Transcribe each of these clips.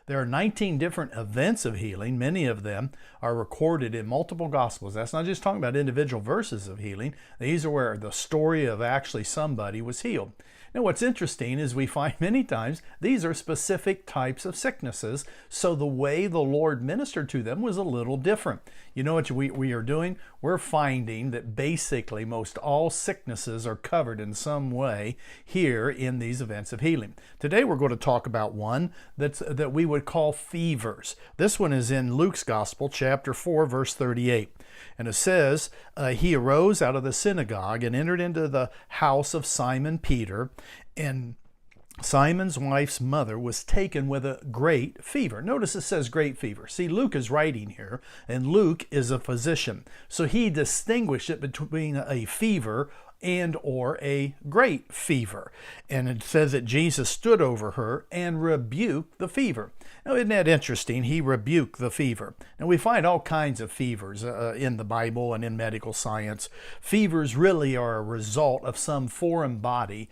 There are 19 different events of healing. Many of them are recorded in multiple Gospels. That's not just talking about individual verses of healing. These are where the story of actually somebody was healed. Now, what's interesting is we find many times these are specific types of sicknesses, so the way the Lord ministered to them was a little different. You know what we are doing? We're finding that basically most all sicknesses are covered in some way here in these events of healing. Today we're going to talk about one that we would call fevers. This one is in Luke's Gospel, chapter 4, verse 38. And it says, he arose out of the synagogue and entered into the house of Simon Peter, and Simon's wife's mother was taken with a great fever. Notice it says great fever. See, Luke is writing here, and Luke is a physician. So he distinguished it between a fever and or a great fever. And it says that Jesus stood over her and rebuked the fever. Now, isn't that interesting? He rebuked the fever. Now, we find all kinds of fevers in the Bible and in medical science. Fevers really are a result of some foreign body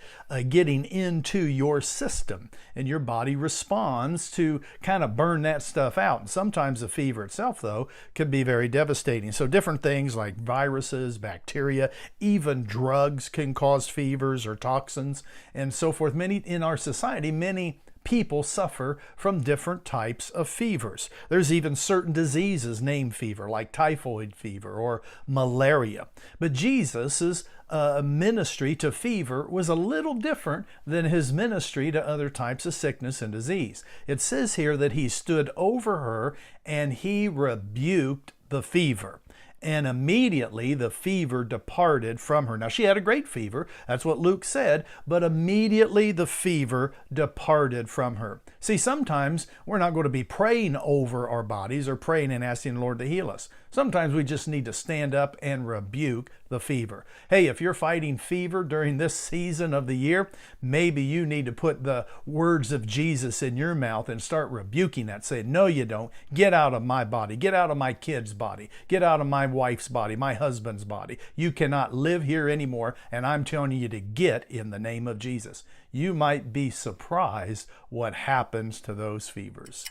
getting into your system, and your body responds to kind of burn that stuff out. And sometimes the fever itself, though, can be very devastating. So different things like viruses, bacteria, even drugs can cause fevers or toxins and so forth. Many in our society, many people suffer from different types of fevers. There's even certain diseases named fever, like typhoid fever or malaria. But Jesus's ministry to fever was a little different than his ministry to other types of sickness and disease. It says here that he stood over her and he rebuked the fever. And immediately the fever departed from her. Now, she had a great fever. That's what Luke said. But immediately the fever departed from her. See, sometimes we're not going to be praying over our bodies or praying and asking the Lord to heal us. Sometimes we just need to stand up and rebuke the fever. Hey, if you're fighting fever during this season of the year, maybe you need to put the words of Jesus in your mouth and start rebuking that. Say, no, you don't. Get out of my body. Get out of my kid's body. Get out of my wife's body, my husband's body. You cannot live here anymore, and I'm telling you to get in the name of Jesus. You might be surprised what happens to those fevers.